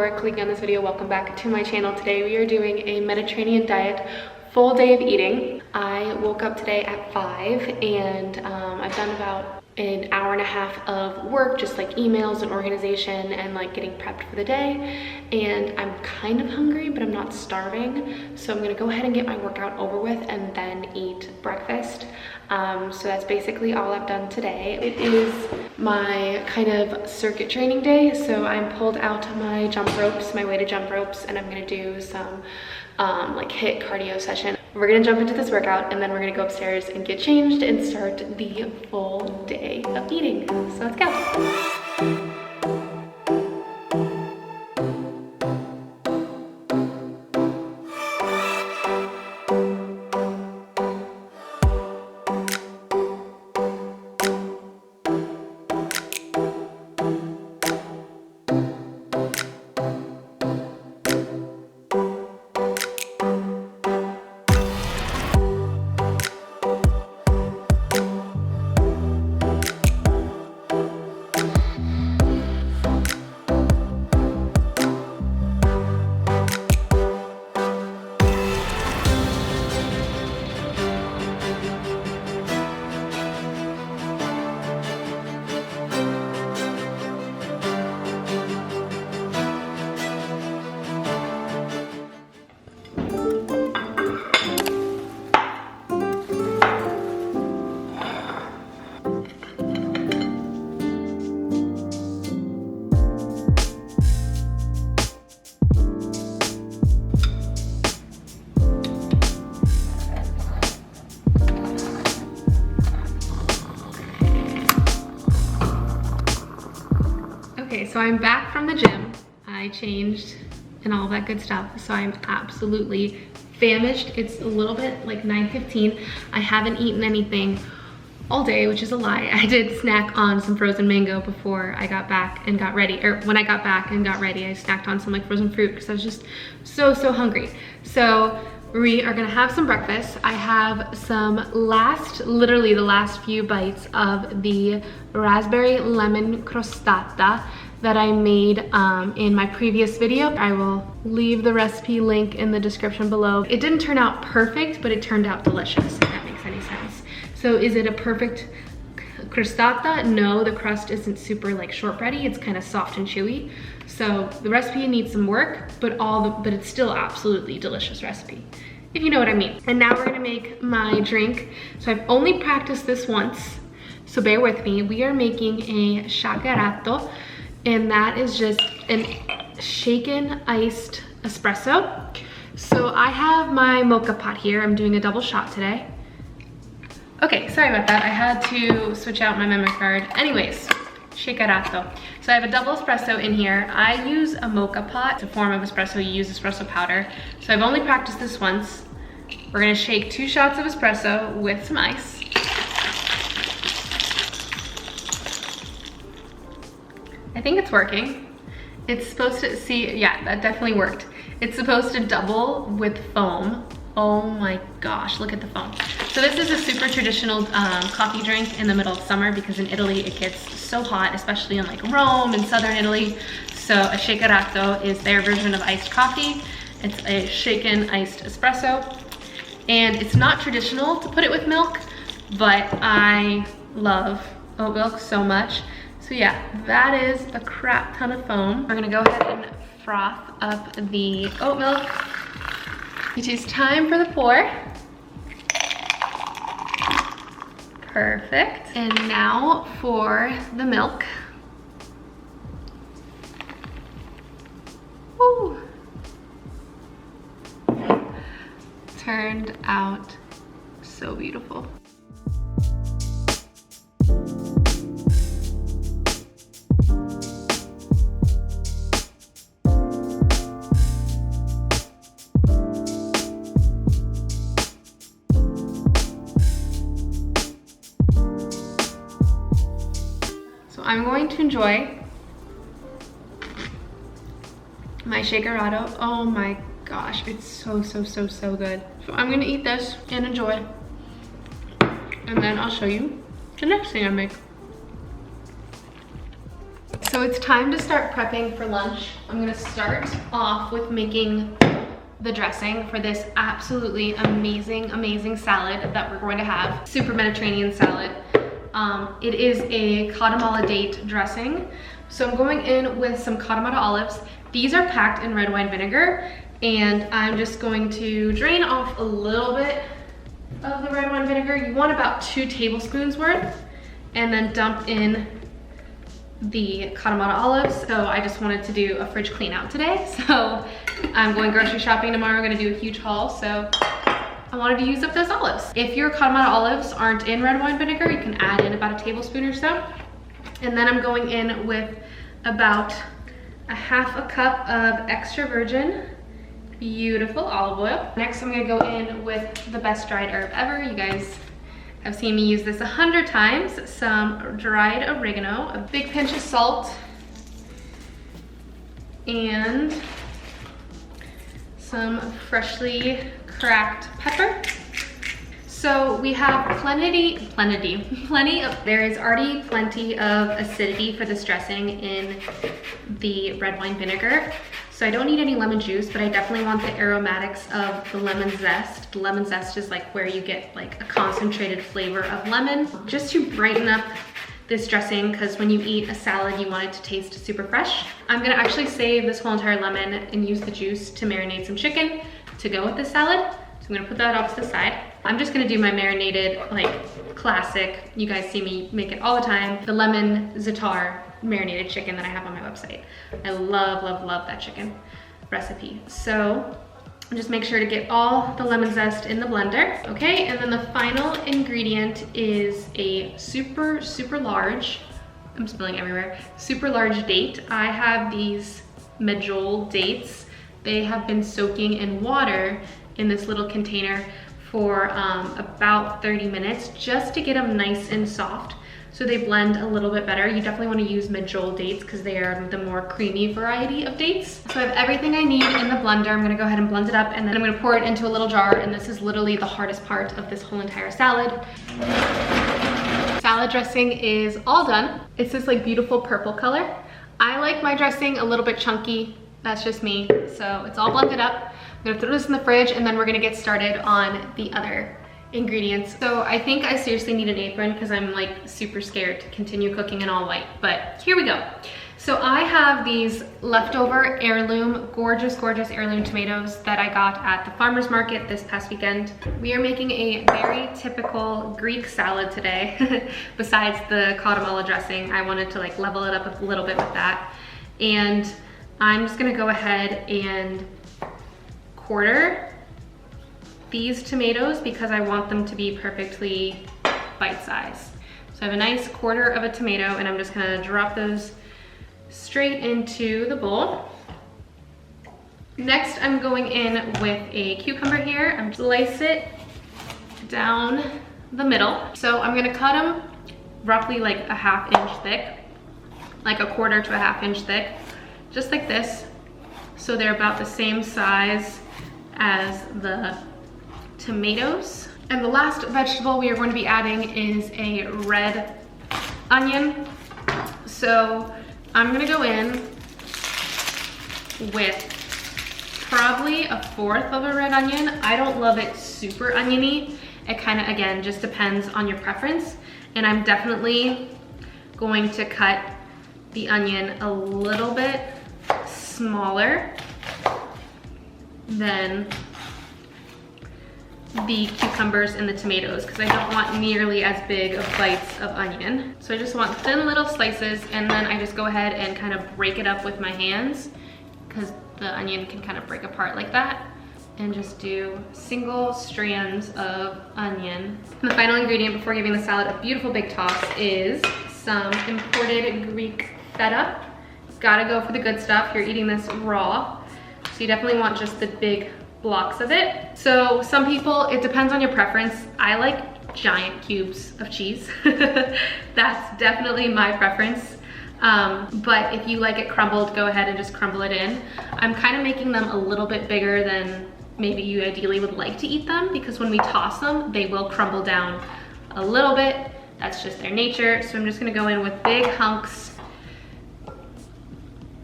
for clicking on this video. Welcome back to my channel. Today we are doing a Mediterranean diet, full day of eating. I woke up today at 5 and I've done about an hour and a half of work, just like emails and organization and like getting prepped for the day. And I'm kind of hungry, but I'm not starving. So I'm gonna go ahead and get my workout over with and then eat breakfast. So that's basically all I've done today. It is my kind of circuit training day. So I'm pulled out my jump ropes, my weighted jump ropes, and I'm gonna do some like HIIT cardio session. We're gonna jump into this workout and then we're gonna go upstairs and get changed and start the full day of eating. So let's go. Okay, so I'm back from the gym. I changed and all that good stuff. So I'm absolutely famished. It's a little bit like 9:15. I haven't eaten anything all day, which is a lie. I did snack on some frozen mango before I got back and got ready, or when I got back and got ready, I snacked on some like frozen fruit because I was just so hungry. So we are gonna have some breakfast. I have some literally the last few bites of the raspberry lemon crostata that I made in my previous video. I will leave the recipe link in the description below. It didn't turn out perfect, but it turned out delicious, if that makes any sense. So is it a perfect crostata? No, the crust isn't super like shortbready. It's kind of soft and chewy. So the recipe needs some work, but it's still absolutely delicious recipe, if you know what I mean. And now we're gonna make my drink. So I've only practiced this once, so bear with me. We are making a shakerato, and that is just an shaken iced espresso. So I have my mocha pot here. I'm doing a double shot today. Okay, sorry about that. I had to switch out my memory card. Anyways, shakerato. So I have a double espresso in here. I use a mocha pot. It's a form of espresso. You use espresso powder. So I've only practiced this once. We're gonna shake 2 shots of espresso with some ice. I think it's working. It's supposed to, see, yeah, that definitely worked. It's supposed to double with foam. Oh my gosh, look at the foam. So this is a super traditional coffee drink in the middle of summer because in Italy it gets so hot, especially in like Rome and southern Italy. So a shakerato is their version of iced coffee. It's a shaken iced espresso. And it's not traditional to put it with milk, but I love oat milk so much. So yeah, that is a crap ton of foam. We're gonna go ahead and froth up the oat milk. It is time for the pour. Perfect. And now for the milk. Woo. Turned out so beautiful. I'm going to enjoy my shakerato. Oh my gosh, it's so good. So I'm gonna eat this and enjoy, and then I'll show you the next thing I make. So it's time to start prepping for lunch. I'm gonna start off with making the dressing for this absolutely amazing, amazing salad that we're going to have. Super Mediterranean salad. It is a Katamata date dressing. So I'm going in with some Katamata olives. These are packed in red wine vinegar, and I'm just going to drain off a little bit of the red wine vinegar. You want about 2 tablespoons worth, and then dump in the Katamata olives. So I just wanted to do a fridge clean out today. So I'm going grocery shopping tomorrow. I'm gonna do a huge haul. So I wanted to use up those olives. If your Katamata olives aren't in red wine vinegar, you can add in about a tablespoon or so. And then I'm going in with about a half a cup of extra virgin, beautiful olive oil. Next, I'm gonna go in with the best dried herb ever. You guys have seen me use this 100 times. Some dried oregano, a big pinch of salt, and some freshly cracked pepper. So we have plenty of, there is already plenty of acidity for this dressing in the red wine vinegar. So I don't need any lemon juice, but I definitely want the aromatics of the lemon zest. The lemon zest is like where you get like a concentrated flavor of lemon, just to brighten up this dressing, because when you eat a salad, you want it to taste super fresh. I'm gonna actually save this whole entire lemon and use the juice to marinate some chicken to go with this salad. So I'm gonna put that off to the side. I'm just gonna do my marinated, like classic, you guys see me make it all the time, the lemon za'atar marinated chicken that I have on my website. I love, love, love that chicken recipe. So just make sure to get all the lemon zest in the blender. Okay, and then the final ingredient is a super, super large, I'm spilling everywhere, super large date. I have these medjool dates. They have been soaking in water in this little container for about 30 minutes just to get them nice and soft, so they blend a little bit better. You definitely want to use medjool dates because they are the more creamy variety of dates. So I have everything I need in the blender. I'm gonna go ahead and blend it up, and then I'm gonna pour it into a little jar, and this is literally the hardest part of this whole entire salad. Salad dressing is all done. It's this like beautiful purple color. I like my dressing a little bit chunky. That's just me. So it's all blended up. I'm gonna throw this in the fridge, and then we're gonna get started on the other ingredients. So I think I seriously need an apron because I'm like super scared to continue cooking in all white, but here we go. So I have these leftover heirloom, gorgeous, gorgeous heirloom tomatoes that I got at the farmer's market this past weekend. We are making a very typical Greek salad today. Besides the Katamata dressing, I wanted to like level it up a little bit with that. And I'm just gonna go ahead and quarter these tomatoes because I want them to be perfectly bite-sized. So I have a nice quarter of a tomato, and I'm just gonna drop those straight into the bowl. Next, I'm going in with a cucumber here. I'm gonna slice it down the middle. So I'm gonna cut them roughly like a 1/2 inch thick, like a 1/4 to a 1/2 inch thick, just like this. So they're about the same size as the tomatoes. And the last vegetable we are going to be adding is a red onion. So I'm gonna go in with probably a 1/4 of a red onion. I don't love it super oniony. It kind of, again, just depends on your preference. And I'm definitely going to cut the onion a little bit smaller than the cucumbers and the tomatoes because I don't want nearly as big of bites of onion. So I just want thin little slices, and then I just go ahead and kind of break it up with my hands because the onion can kind of break apart like that, and just do single strands of onion. And the final ingredient before giving the salad a beautiful big toss is some imported Greek feta. Gotta go for the good stuff. You're eating this raw, so you definitely want just the big blocks of it. So some people, it depends on your preference. I like giant cubes of cheese. That's definitely my preference. But if you like it crumbled, go ahead and just crumble it in. I'm kind of making them a little bit bigger than maybe you ideally would like to eat them, because when we toss them, they will crumble down a little bit. That's just their nature. So I'm just gonna go in with big hunks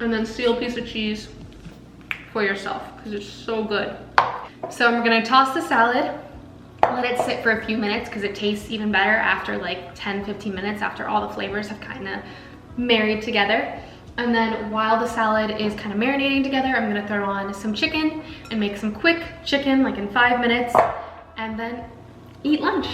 and then steal a piece of cheese for yourself because it's so good. So I'm gonna toss the salad, let it sit for a few minutes because it tastes even better after like 10-15 minutes after all the flavors have kind of married together. And then while the salad is kind of marinating together, I'm gonna throw on some chicken and make some quick chicken like in 5 minutes and then eat lunch.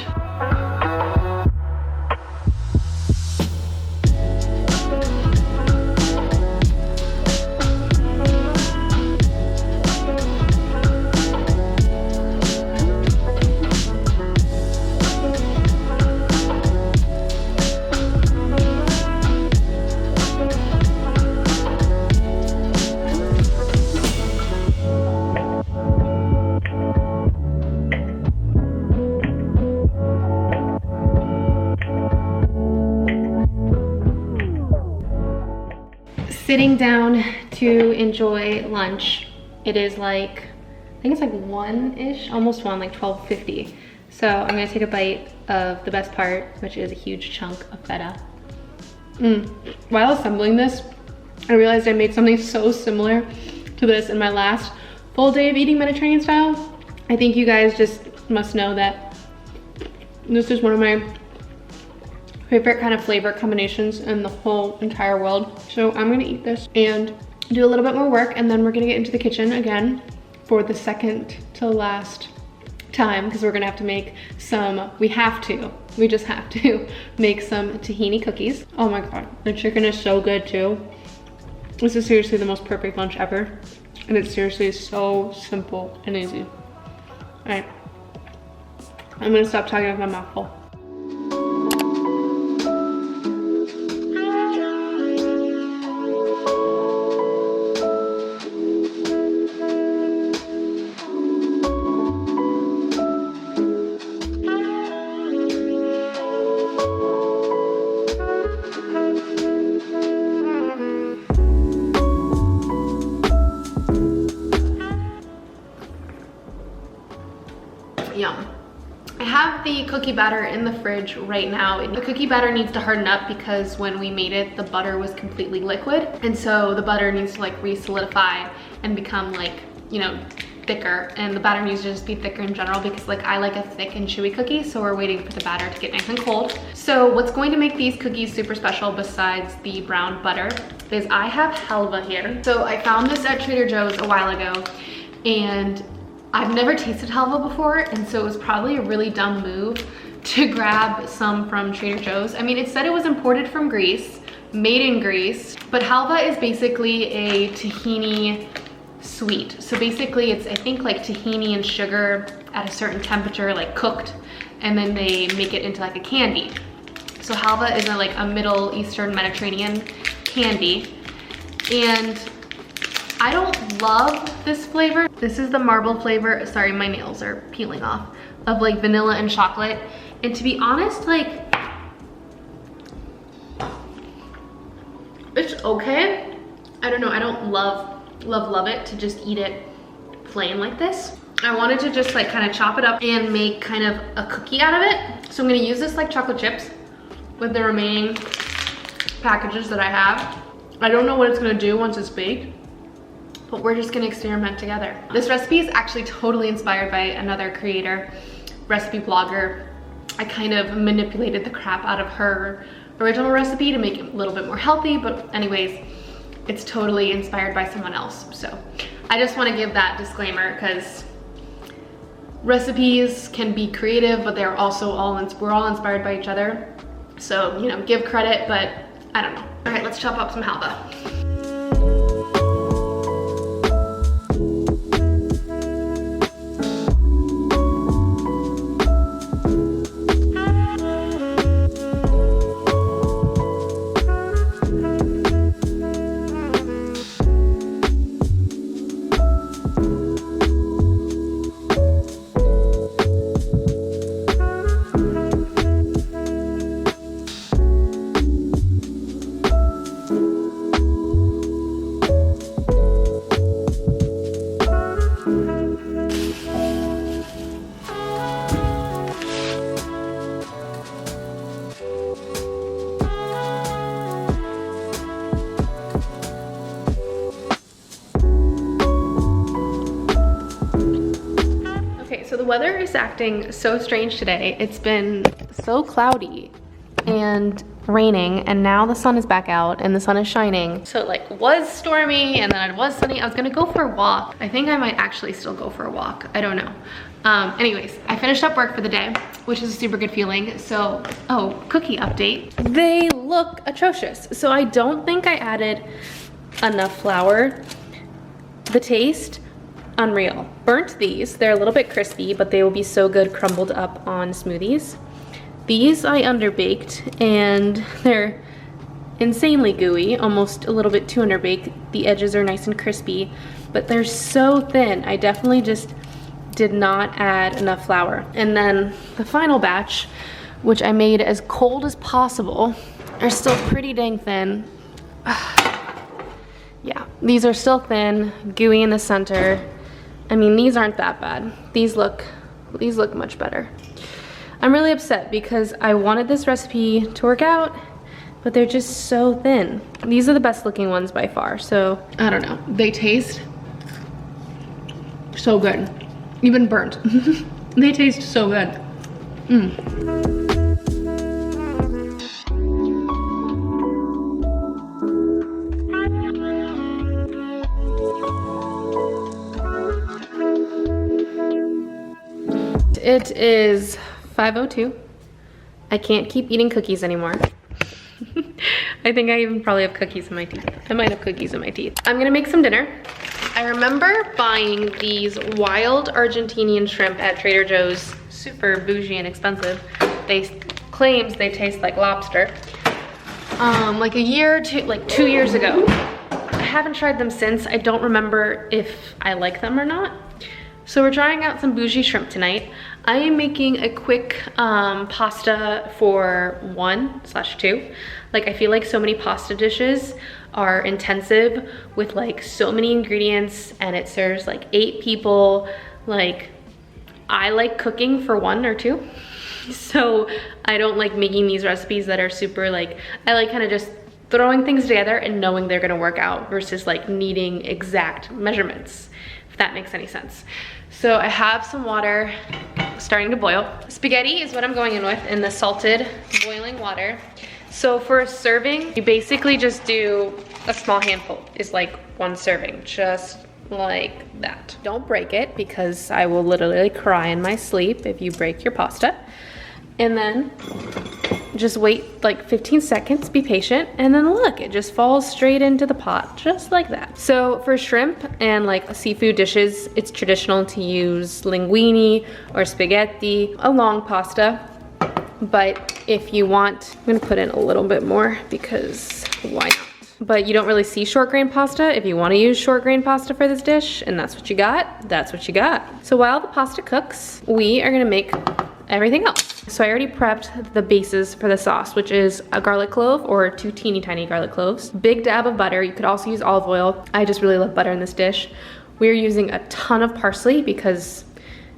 Sitting down to enjoy lunch. It is like, I think it's like 1-ish, almost 1, like 12:50. So I'm gonna take a bite of the best part, which is a huge chunk of feta. While assembling this, I realized I made something so similar to this in my last full day of eating Mediterranean style. I think you guys just must know that this is one of my favorite kind of flavor combinations in the whole entire world. So I'm gonna eat this and do a little bit more work, and then we're gonna get into the kitchen again for the second to last time because we're gonna have to make some, we just have to make some tahini cookies. Oh my God, the chicken is so good too. This is seriously the most perfect lunch ever. And it's seriously so simple and easy. All right, I'm gonna stop talking with my mouth full. Yum. I have the cookie batter in the fridge right now. The cookie batter needs to harden up because when we made it, the butter was completely liquid. And so the butter needs to like re-solidify and become like, you know, thicker. And the batter needs to just be thicker in general because like I like a thick and chewy cookie. So we're waiting for the batter to get nice and cold. So what's going to make these cookies super special besides the brown butter is I have halva here. So I found this at Trader Joe's a while ago and I've never tasted halva before, and so it was probably a really dumb move to grab some from Trader Joe's. I mean, it said it was imported from Greece, made in Greece, but halva is basically a tahini sweet. So basically it's, I think, like tahini and sugar at a certain temperature, like cooked, and then they make it into like a candy. So halva is like a Middle Eastern Mediterranean candy, and I don't love this flavor. This is the marble flavor. Sorry, my nails are peeling off, of like vanilla and chocolate. And to be honest, like, it's okay. I don't know, I don't love it to just eat it plain like this. I wanted to just like kind of chop it up and make kind of a cookie out of it. So I'm gonna use this like chocolate chips with the remaining packages that I have. I don't know what it's gonna do once it's baked, but we're just gonna experiment together. This recipe is actually totally inspired by another creator, recipe blogger. I kind of manipulated the crap out of her original recipe to make it a little bit more healthy, but anyways, it's totally inspired by someone else. So I just wanna give that disclaimer because recipes can be creative, but they're also we're all inspired by each other. So, you know, give credit, but I don't know. All right, let's chop up some halva. so the weather is acting so strange today. It's been so cloudy and raining, and now the sun is back out and the sun is shining. So it like was stormy and then it was sunny. I was gonna go for a walk. I think I might actually still go for a walk. I don't know. Anyways, I finished up work for the day, which is a super good feeling. So, oh, cookie update. They look atrocious. So I don't think I added enough flour. The taste, unreal. Burnt these, they're a little bit crispy, but they will be so good crumbled up on smoothies. These I underbaked and they're insanely gooey, almost a little bit too underbaked. The edges are nice and crispy, but they're so thin. I definitely just did not add enough flour. And then the final batch, which I made as cold as possible, are still pretty dang thin. Yeah, these are still thin, gooey in the center. I mean, these aren't that bad. These look much better. I'm really upset because I wanted this recipe to work out, but they're just so thin. These are the best looking ones by far, so I don't know. They taste so good. Even burnt. They taste so good. It is 5:02. I can't keep eating cookies anymore. I think I even probably have cookies in my teeth. I might have cookies in my teeth. I'm gonna make some dinner. I remember buying these wild Argentinian shrimp at Trader Joe's, super bougie and expensive. They claims they taste like lobster. Like a year or two, like 2 years ago. I haven't tried them since. I don't remember if I like them or not. So we're trying out some bougie shrimp tonight. I am making a quick pasta for 1/2. Like I feel like so many pasta dishes are intensive with like so many ingredients and it serves like 8 people. Like I like cooking for 1 or 2. So I don't like making these recipes that are super like, I like kind of just throwing things together and knowing they're gonna work out versus like needing exact measurements, if that makes any sense. So I have some water starting to boil. Spaghetti is what I'm going in with in the salted boiling water. So for a serving, you basically just do a small handful is like 1 serving, just like that. Don't break it because I will literally cry in my sleep if you break your pasta. And then just wait like 15 seconds, be patient, and then look, it just falls straight into the pot, just like that. So for shrimp and like seafood dishes, it's traditional to use linguine or spaghetti, a long pasta. But if you want, I'm gonna put in a little bit more because why not? But you don't really see short grain pasta. If you wanna use short grain pasta for this dish and that's what you got, that's what you got. So while the pasta cooks, we are gonna make everything else. So I already prepped the bases for the sauce, which is a garlic clove or 2 teeny tiny garlic cloves, big dab of butter. You could also use olive oil. I just really love butter in this dish. We're using a ton of parsley because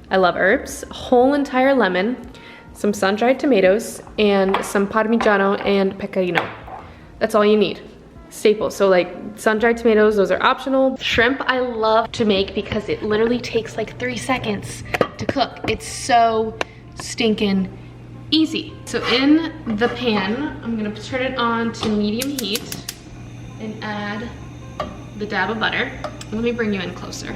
I love herbs, a whole entire lemon, some sun-dried tomatoes, and some parmigiano and pecorino. That's all you need. Staples. So like sun-dried tomatoes, those are optional. Shrimp I love to make because it literally takes like 3 seconds to cook. It's so stinking easy. So in the pan, I'm gonna turn it on to medium heat and add the dab of butter. Let me bring you in closer.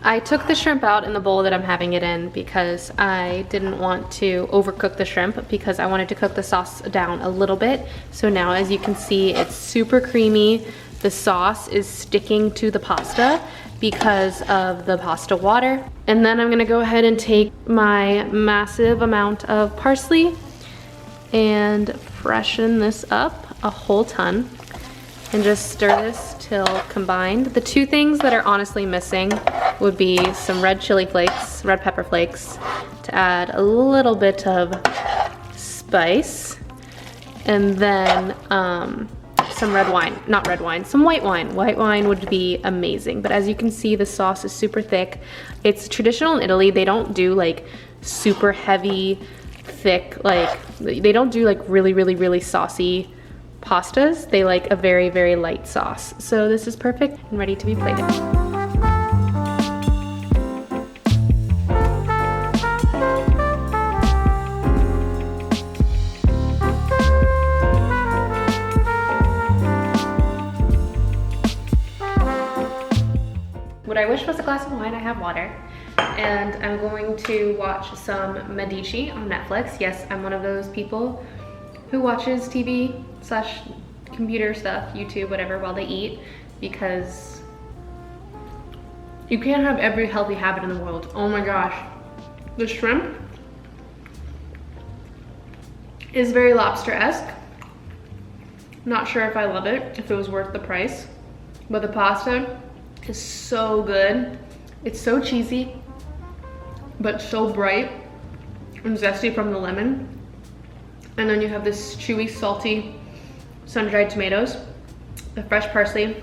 I took the shrimp out in the bowl that I'm having it in because I didn't want to overcook the shrimp because I wanted to cook the sauce down a little bit. So now as you can see, it's super creamy, the sauce is sticking to the pasta because of the pasta water. And then I'm gonna go ahead and take my massive amount of parsley and freshen this up a whole ton and just stir this till combined. The two things that are honestly missing would be some red chili flakes, red pepper flakes, to add a little bit of spice, and then some red wine, not red wine, some white wine. White wine would be amazing. But as you can see, the sauce is super thick. It's traditional in Italy. They don't do like super heavy, thick, like they don't do like really saucy pastas. They like a very, very light sauce. So this is perfect and ready to be plated. What I wish was a glass of wine. I have water. And I'm going to watch some Medici on Netflix. Yes, I'm one of those people who watches TV/computer stuff, YouTube, whatever, while they eat, because you can't have every healthy habit in the world. Oh my gosh. The shrimp is very lobster-esque. Not sure if I love it, if it was worth the price, but the pasta is so good. It's so cheesy, but so bright and zesty from the lemon. And then you have this chewy, salty, sun-dried tomatoes, the fresh parsley,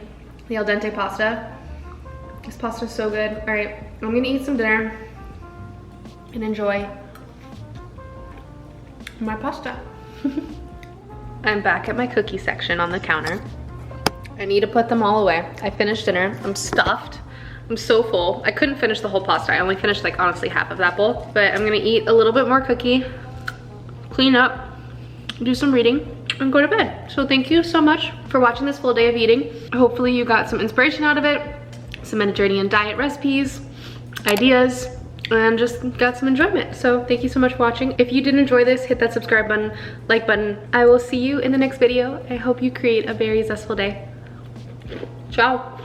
the al dente pasta. This pasta is so good. All right, I'm gonna eat some dinner and enjoy my pasta. I'm back at my cookie section on the counter. I need to put them all away. I finished dinner. I'm stuffed. I'm so full. I couldn't finish the whole pasta. I only finished like honestly half of that bowl. But I'm gonna eat a little bit more cookie, clean up, do some reading, and go to bed. So thank you so much for watching this full day of eating. Hopefully you got some inspiration out of it, some Mediterranean diet recipes, ideas, and just got some enjoyment. So thank you so much for watching. If you did enjoy this, hit that subscribe button, like button. I will see you in the next video. I hope you create a very zestful day. Ciao.